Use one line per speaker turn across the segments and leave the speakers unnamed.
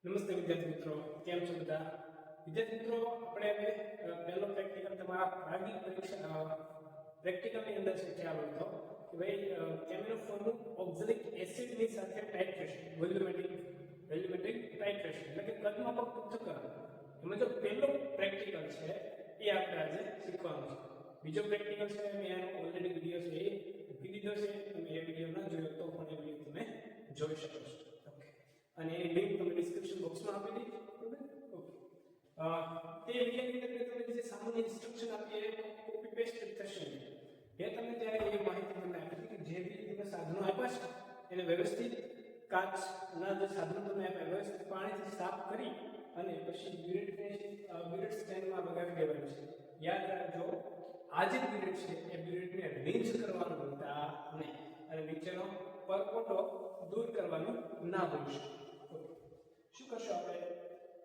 નમસ્તે વિદ્યાર્થી મિત્રો, કેમ છો બધા? વિદ્યાર્થી મિત્રો, આપણે હવે પહેલો પ્રેક્ટિકલ તમારા પ્રાયોગિક પરીક્ષા પ્રેક્ટિકલની અંદર છે ખ્યાલ હતો કે ભાઈ કેમેરોફોરનું ઓક્ઝેલિક એસિડની સાથે ટાઇટ્રેશન, વોલ્યુમેટ્રિક ટાઇટ્રેશન એટલે કે કદમાપક પૃથ્થકરણ. એમાં જો પહેલો પ્રેક્ટિકલ છે એ આપણે આજે શીખવાનું છે. બીજો પ્રેક્ટિકલ છે મેં એનો ઓલરેડી વિડીયો છે એ મૂકી દીધો છે. તમે એ વિડીયો ન જોયો તો પણ એ વિડીયો તમે જોઈ શકો છો. અને એ લિંક તમને ડિસ્ક્રિપ્શન બોક્સમાં આપી દીધી. ઓકે, તે વિડીયોની અંદર તમને જે સામાન્ય ઇન્સ્ટ્રક્શન આપી એ કોપી પેસ્ટ થશે. એ તમને ત્યારે એ માહિતી તમને આપી હતી કે જે બી તમે સાધનો આપ્યા છે એને વ્યવસ્થિત કાચના જે સાધનો તમે આપ્યા વ્યવસ્થિત પાણીથી સાફ કરી અને પછી બ્યુરેટ સ્ટેન્ડમાં લગાવી દેવાનું છે. યાદ રાખજો, આ જે બ્યુરેટ છે એ બ્યુરેટને રિંચ કરવાનું ભૂલતા નહીં અને નીચેનો પરપોટો દૂર કરવાનું ના ભૂલશો. શું કરશો આપણે?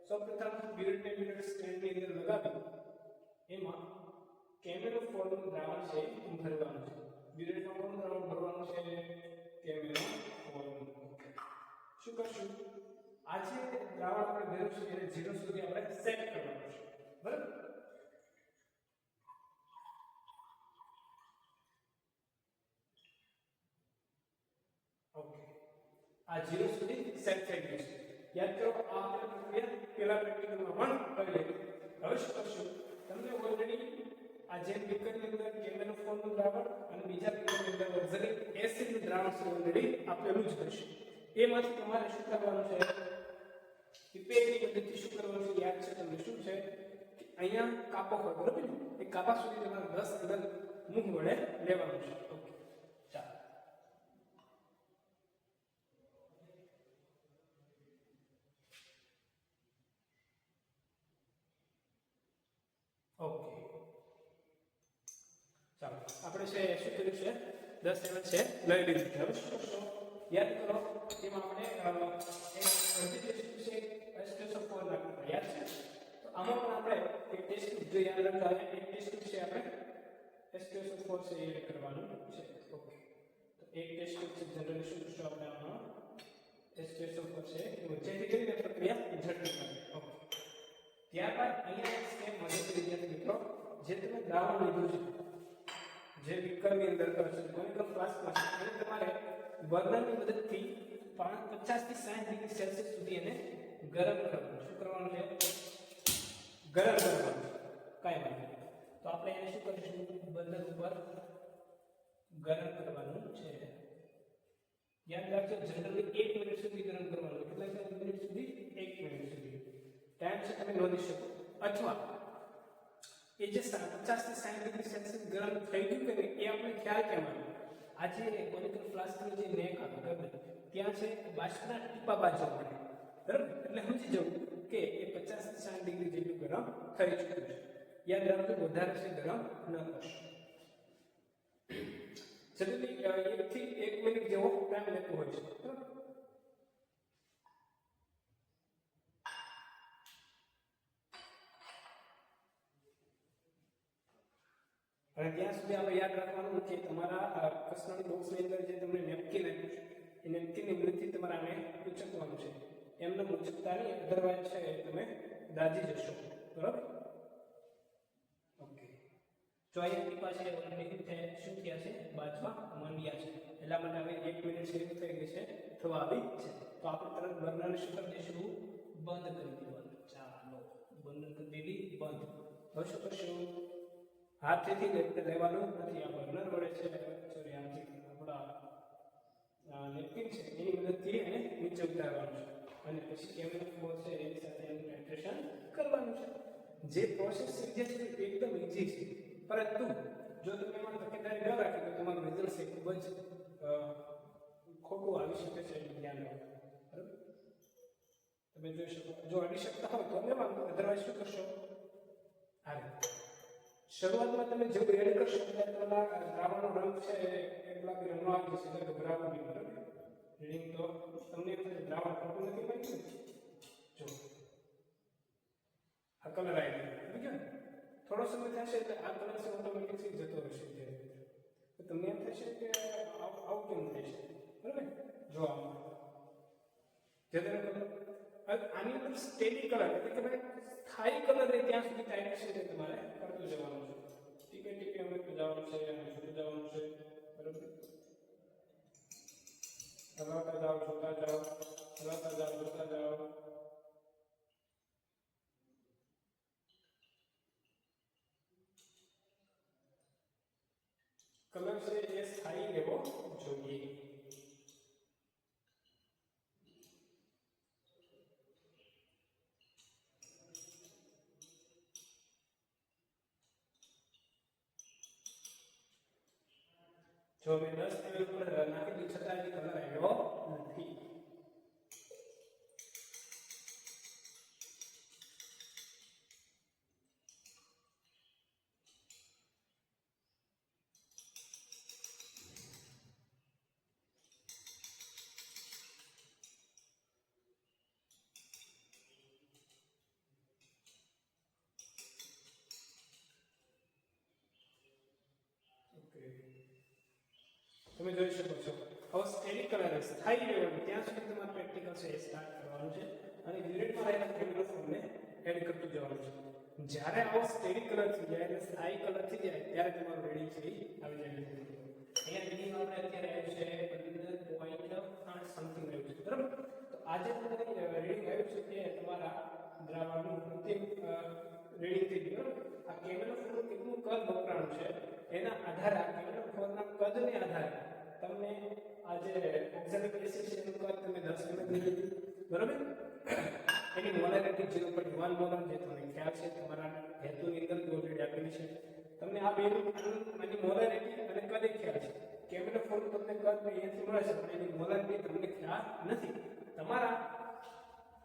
સૌપ્રથમ બ્યુરેટ સ્ટેન્ડની અંદર લગાવી એમાં કેમેરોફોરનું દ્રાવણ છે ભરવાનું છે. બ્યુરેટનું કોનું દ્રાવણ ભરવાનું છે? કેમેરોફોરનું. શું કરશું? આ જે દ્રાવણ આપણે ભર્યું છે એને 0 સુધી આપણે સેટ કરવાનું છે. બરાબર? ઓકે, આ 0 સુધી સેટ થઈ ગયું છે. યાદ કરો, આ આપણે પ્રક્રિયા પહેલા પ્રેક્ટિકલમાં પણ કરી લીધી. હવે શું કરશું? તમને ઓલરેડી આ જે બીકરની અંદર કેમેરોફોરનું દ્રાવણ અને બીજા બીકરની અંદર ઓક્ઝેલિક એસિડનું દ્રાવણ છે ઓલરેડી આપેલું જ હશે. એમાંથી તમારે શું કરવાનું છે? પિપેટની મદદથી શું કરવાનું છે? યાદ છે તમને શું છે? અહીંયા કાપો હોય, બરોબર ને? એ કાપા સુધી તમારે 10 અંદર મુખ વડે લેવાનું છે. ઓકે, ચાલો. ઓકે, ચાલો આપણે છે શું કર્યું છે? 10 ml છે લઈ લીધું છે. હવે શું કરશો? યાદ કરો, એમાં આપણે એક અડધી ટેસ્ટ છે H2SO4 નાખવાનું. યાદ છે? તો આમાં પણ આપણે એક ટેસ્ટ જો યાદ રાખતા હોય, એક ટેસ્ટ છે આપણે H2SO4 છે એ કરવાનું છે. ઓકે, તો એક ટેસ્ટ છે જનરલી શું કરશો આપણે આમાં H2SO4 છે જેથી કરીને પ્રક્રિયા ઝડપી થાય. ઓકે, ત્યારબાદ અહીંયા એક સ્ટેપ વધે છે વિદ્યાર્થી મિત્રો, જે તમે દ્રાવણ લીધું છે જે બીકરની અંદર કરશો કોનિકલ ફ્લાસ્કમાં છે એને તમારે બર્નરની મદદથી 50 થી 60 ડિગ્રી સેલ્સિયસ સુધી એને ગરમ કરવાનું. શું કરવાનું છે? ગરમ કરવાનું. કાંઈ વાંધો નહીં. તો આપણે એને શું કરીશું? બર્નર ઉપર ગરમ કરવાનું છે. યાદ રાખજો, જનરલી 1 મિનિટ સુધી ગરમ કરવાનું. કેટલા મિનિટ સુધી? 1 મિનિટ સુધી. ટાઈમ છે તમે નોંધી શકો. અથવા એ જે 50 થી 60 ડિગ્રી સેલ્સિયસ ગરમ થઈ ગયું કે એ આપણે ખ્યાલ કેમ આવ્યો? આ જે કોનિકલ ફ્લાસ્કની જે નેક આવે ગરમ ત્યાં છે બાષ્પના ટીપા બાજુ પડે. બરાબર? એટલે સમજી જવું કે એ 50 થી 60 ડિગ્રી જેટલું ગરમ થઈ ચૂક્યું છે. યાદ રાખજો, વધારે છે ગરમ ન કરશો. જલ્દી 1 થી 1 મિનિટ જેવો ટાઈમ લેતો હોય છે. બરાબર? અને ત્યાં સુધી આપણે યાદ રાખવાનું કે તમારા પ્રશ્નની બોક્સની અંદર જે તમને નેપકિન આપ્યું છે એ નેપકિનની મદદથી તમારે આને ઉચકવાનું છે. એમને ઉચકતા નહીં, અધરવાઇઝ છે તમે દાજી જશો. બરાબર? ઓકે, જો અહીંયા ટીપા છે ઓલરેડી શું થયા છે? બાજવા માંડ્યા છે. એટલા માટે હવે 1 મિનિટ શરૂ થઈ ગઈ છે, થવા આવી છે. તો આપણે તરત બર્નરને શું કરી દઈશું? બંધ કરી દેવાનું. ચાલો, બર્નર કરી દીધી બંધ. હવે શું કરશું? હાથથી લેવાનું નથી. આ બર્નર વડે છે સોરી આથી આપણા નેપકિન છે એની મદદથી એને નીચે ઉતારવાનું છે અને પછી કેમેરોફોર છે એની સાથે એનું ટાઇટ્રેશન કરવાનું છે. જે પ્રોસેસ છે એકદમ ઈઝી છે, પરંતુ જો તમે એમાં તકેદારી ન રાખી તો તમારું રિઝલ્ટ છે ખૂબ જ ખોટું આવી શકે છે. એનું ધ્યાન રાખો. બરાબર? તમે જોઈ શકો, જો અડી શકતા હોય તો લેવાનું, અધરવાઇઝ શું કરશો? શરૂઆતમાં તમે જેવું એડ કરશો ત્યારે તમારા દ્રાવણનો રંગ છે એ ગુલાબી રંગનો આવી જશે, એટલે ગભરાવું નહીં. બરાબર? રીડિંગ તો તમને દ્રાવણ ખોટું નથી મળ્યું. જો આ કલર આવી ગયો ને, થોડો સમય થશે એટલે આ કલર છે ઓટોમેટિકલી જતો રહેશે. તો તમને એમ થશે કે આવું કેમ થશે? બરાબર? જો આમાં જે આની અંદર સ્ટેડી કલર એટલે કે ભાઈ સ્થાયી કલર રહે ત્યાં સુધી ટાઇટ્રેશન છે તમારે કરતું જવાનું છે. ટીપે ટીપે ઉમેરતું જવાનું છે અને જોતું જવાનું છે. બરોબર, હલાવતા જાઓ, જોતા જાઓ, હલાવતા જાઓ, જોતા જાઓ. કલર છે એ સ્થાયી રહેવો જોઈએ. જો મેં 10 ml પર નાખી દીધું છતાં હજી કલર આવ્યો નથી. તમે જોઈ શકો છો હવે સ્ટેડી કલર સ્થાયી રહેવાનું ત્યાં સુધી તમારે પ્રેક્ટિકલ છે એ સ્ટાર્ટ કરવાનું છે અને યુનિટમાં રહેલા કેમેરા ફોર્મને એડ કરતું જવાનું છે. જ્યારે આવો સ્ટેડી કલર થઈ જાય અને સ્થાયી કલર થઈ જાય ત્યારે તમારું રેડિંગ છે આવી જાય. અહીંયા રેડિંગ આપણે અત્યારે આવ્યું છે 15.8 સમથિંગ આવ્યું છે. બરાબર, તો આજે તમારે રેડિંગ આવ્યું છે કે તમારા દ્રાવણનું અંતિમ રેડિંગ થઈ ગયું. આ કેમેરા ફોર્મ કેટલું કદ વપરાણું છે એના આધારે આ કેમેરા ફોર્મના કદને આધારે તમને આજે ઓક્ઝેલિક એસિડ છે એનું કદ તમે 10 ml લીધું. બરાબર, એની મોલારિટી 0.1 મોલર જે તમને ખ્યાલ છે તમારા હેતુની અંદર ઓલરેડી આપેલી છે. તમને આ બેનું આની મોલારિટી અને કદ ખ્યાલ છે. કેમેરા ફોર્મ તમને કદ અહીંયાથી મળે છે પણ એની મોલારિટી તમને ખ્યાલ નથી. તમારા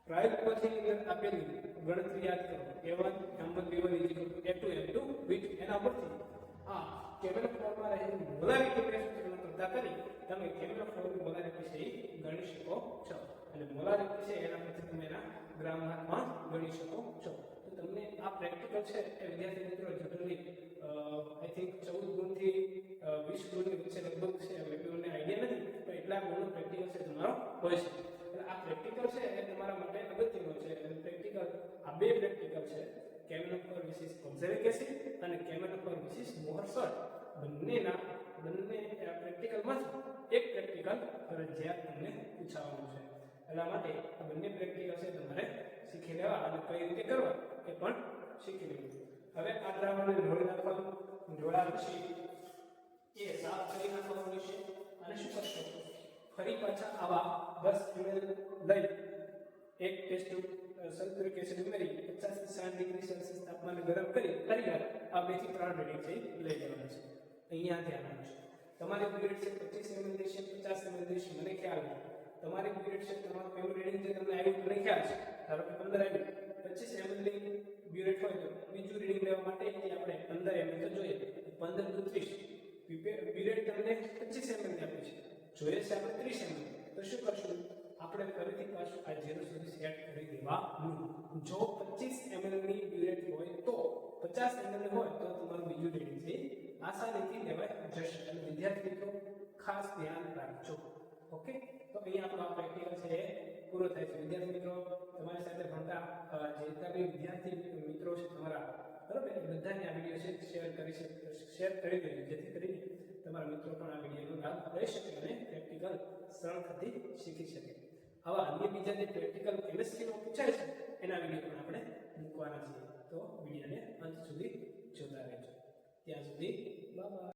પ્રાયોગિક પદ્ધતિની અંદર આપેલી ગણતરી યાદ કરો. A1 M1 B1 A2 M2 B2 એના પરથી આ કેમેરા ફોર્મમાં રહેલી મોલારિટી સૂત્રનો કરતા કરી તમે કેમેરા ફોર્મની મોલારિટી છે એ ગણી શકો છો. અને મોલારિટી છે એના પરથી તમે એના ગ્રામમાં ગણી શકો છો. તો તમને આ પ્રેક્ટિકલ છે એ વિદ્યાર્થી મિત્રો જનરલી આઈ થિંક 14 ગુણથી 20 ગુણની વચ્ચે લગભગ છે. હવે મને આઈડિયા નથી પણ એટલા ગુણનો પ્રેક્ટિકલ છે તમારો હોય છે. એટલે આ પ્રેક્ટિકલ છે એ તમારા માટે અગત્યનો છે. અને પ્રેક્ટિકલ આ બે પ્રેક્ટિકલ છે કેમેરા પર વિશેષ ઓક્ઝેલિક એસિડ અને કેમેરા પર વિશેષ મોહર સલ્ટ બંને પ્રેક્ટિકલમાં એક પ્રેક્ટિકલ ફરજિયાત તમને પૂછાવાનું છે. એટલા માટે આ બંને પ્રેક્ટિકલ છે તમારે શીખી લેવા અને કઈ રીતે કરવા એ પણ શીખી લેવું. હવે આ દ્રાવણને ઢોળી નાખવાનું. ઢોળ્યા પછી એ સાફ કરી નાખવાનું રહેશે અને શું કરશો ફરી પાછા આવા 10 ml લઈ એક ટેસ્ટ સલ્ફ્યુરિક એસિડ ઉમેરી 50 થી 60 ડિગ્રી સેલ્સિયસ તાપમાને ગરમ કરી ફરીવાર આ 2 થી 3 રેડિંગ છે લઈ જવાનું છે. અહીંયા ધ્યાન આપજો. તમારી પીરિયડ છે 25 ml દેશે 50 ml દેશે મને ખ્યાલ નથી. તમારી પીરિયડ છે તમારું પહેલું રેડિંગ જે તમને આવ્યું મને ખ્યાલ છે ધારો કે 15 આવ્યું 25 ml ની પીરિયડ હોય તો બીજું રેડિંગ લેવા માટે આપણે 15 ml તો જોઈએ. 15 to 30 પીરિયડ તમને 25 ml ની આપી છે જોઈએ છે આપણે 30 ml તો શું કરશું આપણે ફરીથી પાછું આ 0 સુધી સેટ કરી દેવાનું. જો 25 ml ની પીરિયડ હોય તો 50 ml હોય તો તમારું બીજું રેડિંગ છે આસાનીથી લેવાય જશે. અને વિદ્યાર્થી મિત્રો ખાસ ધ્યાન રાખજો. ઓકે, તો અહીંયા આપણો આ પ્રેક્ટિકલ છે પૂરો થાય છે. વિદ્યાર્થી મિત્રો તમારી સાથે ભણતા જેટલા બી વિદ્યાર્થી મિત્રો છે તમારા બરાબર એ બધાને આ વિડીયો છે શેર કરી દેજો જેથી કરીને તમારા મિત્રો પણ આ વિડીયોનો લાભ લઈ શકે અને પ્રેક્ટિકલ સરળતાથી શીખી શકે. આવા અન્ય બીજા જે પ્રેક્ટિકલ કેમિસ્ટ્રીનો પૂછાય છે એના વિડીયો પણ આપણે મૂકવાના છીએ. તો વિડીયોને અંત સુધી જોતા રહેજો. ત્યાં સુધી બાય બાય.